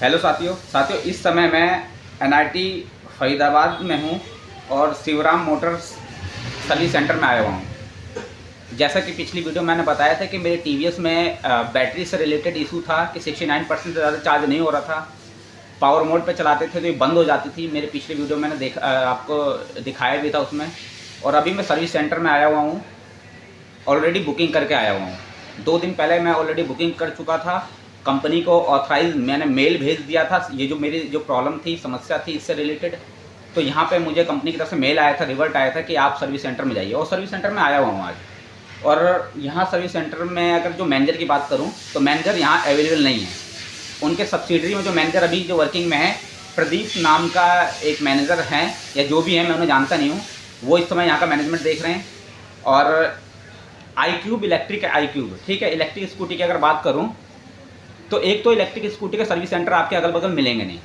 Hello साथियों इस समय मैं एनआईटी फरीदाबाद में हूँ और शिवराम मोटर्स सर्विस सेंटर में आया हुआ हूँ। जैसा कि पिछली वीडियो मैंने बताया था कि मेरे टीवीएस में बैटरी से रिलेटेड इशू था कि 69% से ज़्यादा चार्ज नहीं हो रहा था। पावर मोड पे चलाते थे तो ये बंद हो जाती थी। मेरे पिछले वीडियो मैंने आपको दिखाया भी था उसमें। और अभी मैं सर्विस सेंटर में आया हुआ हूँ, ऑलरेडी बुकिंग करके आया हुआ हूँ। 2 दिन पहले मैं ऑलरेडी बुकिंग कर चुका था। कंपनी को ऑथराइज मैंने मेल भेज दिया था, ये जो मेरी जो प्रॉब्लम थी, समस्या थी इससे रिलेटेड। तो यहाँ पे मुझे कंपनी की तरफ से मेल आया था, रिवर्ट आया था कि आप सर्विस सेंटर में जाइए, और सर्विस सेंटर में आया हुआ हूँ आज। और यहाँ सर्विस सेंटर में अगर जो मैनेजर की बात करूँ तो मैनेजर यहाँ अवेलेबल नहीं है। उनके सब्सिडरी में जो मैनेजर अभी जो वर्किंग में है, प्रदीप नाम का एक मैनेजर हैं, या जो भी है मैं उन्हें जानता नहीं हूँ, वो इस समय यहाँ का मैनेजमेंट देख रहे हैं। और iQube इलेक्ट्रिक है, iQube ठीक है। इलेक्ट्रिक स्कूटी की अगर बात करूं तो एक तो इलेक्ट्रिक स्कूटी के सर्विस सेंटर आपके अगल बगल मिलेंगे नहीं।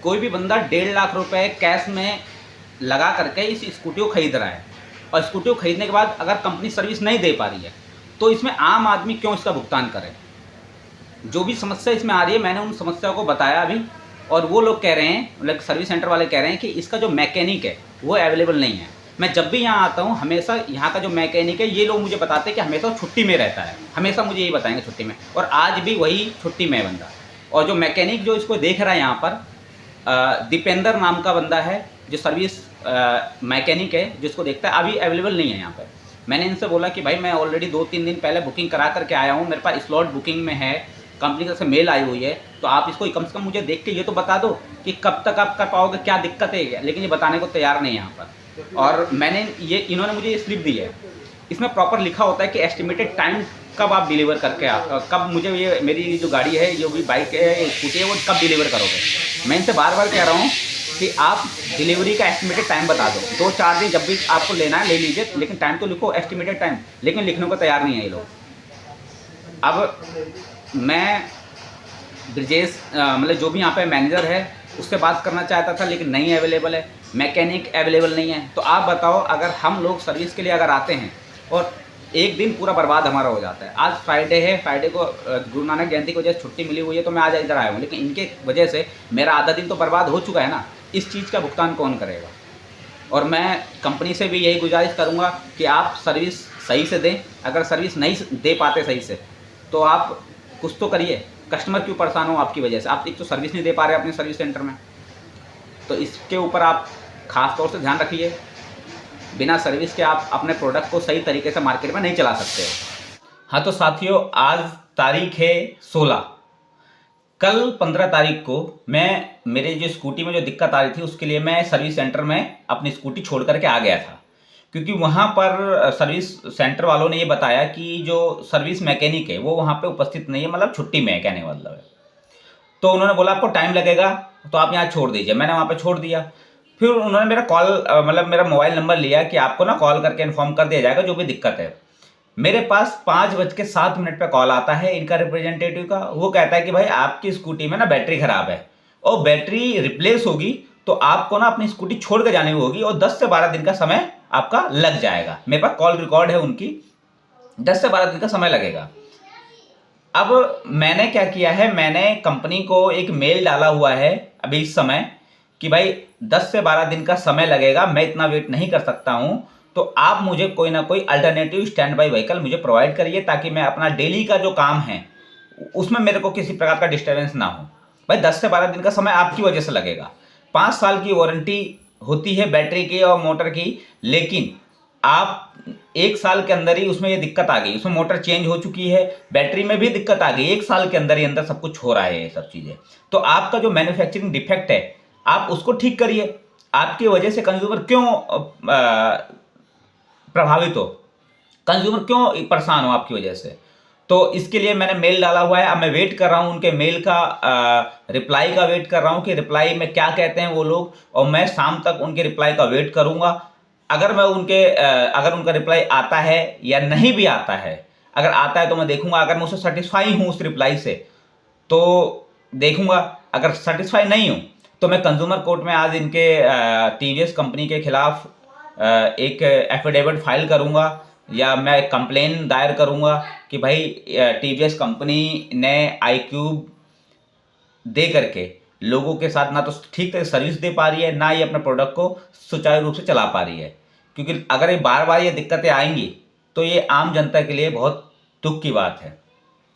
कोई भी बंदा 1.5 लाख रुपए कैश में लगा करके इस स्कूटी को खरीद रहा है, और स्कूटी को खरीदने के बाद अगर कंपनी सर्विस नहीं दे पा रही है तो इसमें आम आदमी क्यों इसका भुगतान करे। जो भी समस्या इसमें आ रही है मैंने उन समस्या को बताया अभी, और वो लोग कह रहे हैं, मतलब सर्विस सेंटर वाले कह रहे हैं कि इसका जो मैकेनिक है वो अवेलेबल नहीं है। मैं जब भी यहाँ आता हूँ हमेशा यहाँ का जो मैकेनिक है, ये लोग मुझे बताते हैं कि हमेशा छुट्टी में रहता है, हमेशा मुझे यही बताएंगे छुट्टी में, और आज भी वही छुट्टी में है बंदा। और जो मैकेनिक जो इसको देख रहा है यहाँ पर, दीपेंद्र नाम का बंदा है जो सर्विस मैकेनिक है, जिसको देखता है, अभी अवेलेबल नहीं है यहाँ पर। मैंने इनसे बोला कि भाई मैं ऑलरेडी 2-3 दिन पहले बुकिंग करा करके आया हूँ, मेरे पास स्लॉट बुकिंग में है, कंपनी की तरफ से मेल आई हुई है, तो आप इसको कम से कम मुझे देख के ये तो बता दो कि कब तक आप कर पाओगे, क्या दिक्कत है। लेकिन ये बताने को तैयार नहीं है यहाँ पर। और मैंने ये, इन्होंने मुझे ये स्लिप दी है, इसमें प्रॉपर लिखा होता है कि एस्टिमेटेड टाइम कब आप डिलीवर करके कब मुझे ये मेरी जो गाड़ी है, जो भी बाइक है, स्कूटी है, वो कब डिलीवर करोगे। मैं इनसे बार बार कह रहा हूँ कि आप डिलीवरी का एस्टिमेटेड टाइम बता दो, 2-4 दिन जब भी आपको लेना है ले लीजिए, लेकिन टाइम तो लिखो, एस्टिमेटेड टाइम। लेकिन लिखने को तैयार नहीं है ये लोग। अब मैं ब्रिजेश, मतलब जो भी यहाँ पे मैनेजर है, उससे बात करना चाहता था, लेकिन नहीं अवेलेबल है, मैकेनिक अवेलेबल नहीं है। तो आप बताओ, अगर हम लोग सर्विस के लिए अगर आते हैं और एक दिन पूरा बर्बाद हमारा हो जाता है। आज फ्राइडे है, फ्राइडे को गुरु नानक जयंती की वजह से छुट्टी मिली हुई है, तो मैं आज इधर आया हूँ, लेकिन इनके वजह से मेरा आधा दिन तो बर्बाद हो चुका है ना। इस चीज़ का भुगतान कौन करेगा। और मैं कंपनी से भी यही गुजारिश करूँगा कि आप सर्विस सही से दें। अगर सर्विस नहीं दे पाते सही से तो आप कुछ तो करिए। कस्टमर क्यों परेशान हो आपकी वजह से। आप एक तो सर्विस नहीं दे पा रहे अपने सर्विस सेंटर में, तो इसके ऊपर आप ख़ास तौर से ध्यान रखिए। बिना सर्विस के आप अपने प्रोडक्ट को सही तरीके से मार्केट में नहीं चला सकते हो। हाँ तो साथियों, आज तारीख है 16। कल 15 तारीख को मैं, मेरे जो स्कूटी में जो दिक्कत आ रही थी उसके लिए मैं सर्विस सेंटर में अपनी स्कूटी छोड़ करके आ गया था, क्योंकि वहाँ पर सर्विस सेंटर वालों ने ये बताया कि जो सर्विस मैकेनिक है वो वहाँ पे उपस्थित नहीं है, मतलब छुट्टी में है, कहने का मतलब है। तो उन्होंने बोला आपको टाइम लगेगा तो आप यहाँ छोड़ दीजिए। मैंने वहाँ पे छोड़ दिया। फिर उन्होंने मेरा कॉल, मतलब मेरा मोबाइल नंबर लिया कि आपको ना कॉल करके इन्फॉर्म कर दिया जाएगा जो भी दिक्कत है। मेरे पास 5:07 पे कॉल आता है इनका रिप्रेजेंटेटिव का। वो कहता है कि भाई आपकी स्कूटी में ना बैटरी खराब है और बैटरी रिप्लेस होगी, तो आपको ना अपनी स्कूटी छोड़ के जानी होगी, और 10 से 12 दिन का समय आपका लग जाएगा। मेरे पास कॉल रिकॉर्ड है उनकी, 10 से 12 दिन का समय लगेगा। अब मैंने क्या किया है, मैंने कंपनी को एक मेल डाला हुआ है अभी इस समय कि भाई 10 से 12 दिन का समय लगेगा, मैं इतना वेट नहीं कर सकता हूं, तो आप मुझे कोई ना कोई अल्टरनेटिव स्टैंड बाई व्हीकल मुझे प्रोवाइड करिए, ताकि मैं अपना डेली का जो काम है उसमें मेरे को किसी प्रकार का डिस्टर्बेंस ना हो। भाई 10 से 12 दिन का समय आपकी वजह से लगेगा। 5 साल की वारंटी होती है बैटरी की और मोटर की, लेकिन आप 1 साल के अंदर ही उसमें ये दिक्कत आ गई, उसमें मोटर चेंज हो चुकी है, बैटरी में भी दिक्कत आ गई, 1 साल के अंदर ही अंदर सब कुछ हो रहा है ये सब चीज़ें। तो आपका जो मैन्युफैक्चरिंग डिफेक्ट है आप उसको ठीक करिए। आपकी वजह से कंज्यूमर क्यों प्रभावित हो, कंज्यूमर क्यों परेशान हो आपकी वजह से। तो इसके लिए मैंने मेल डाला हुआ है। अब मैं वेट कर रहा हूं उनके मेल का, रिप्लाई का वेट कर रहा हूं कि रिप्लाई में क्या कहते हैं वो लोग, और मैं शाम तक उनके रिप्लाई का वेट करूंगा। अगर मैं अगर उनका रिप्लाई आता है या नहीं भी आता है, अगर आता है तो मैं देखूंगा, अगर मैं उससे सेटिस्फाई हूं उस रिप्लाई से तो देखूंगा, अगर सेटिस्फाई नहीं हूं तो मैं कंज्यूमर कोर्ट में आज इनके टीवीएस कंपनी के खिलाफ एक एफिडेविट फाइल करूंगा, या मैं कंप्लेन दायर करूंगा कि भाई टीवीएस कंपनी ने iQube दे करके लोगों के साथ ना तो ठीक तरह सर्विस दे पा रही है, ना ही अपने प्रोडक्ट को सुचारू रूप से चला पा रही है। क्योंकि अगर ये बार बार ये दिक्कतें आएंगी तो ये आम जनता के लिए बहुत दुख की बात है।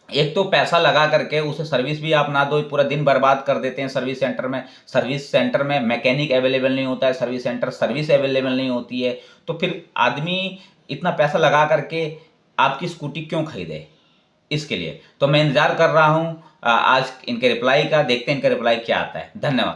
एक तो पैसा लगा करके उसे सर्विस भी आप ना दो, पूरा दिन बर्बाद कर देते हैं सर्विस सेंटर में मैकेनिक अवेलेबल नहीं होता है, सर्विस अवेलेबल नहीं होती है, तो फिर आदमी इतना पैसा लगा करके आपकी स्कूटी क्यों खरीदे? इसके लिए तो मैं इंतज़ार कर रहा हूँ आज इनके रिप्लाई का। देखते हैं इनका रिप्लाई क्या आता है। धन्यवाद।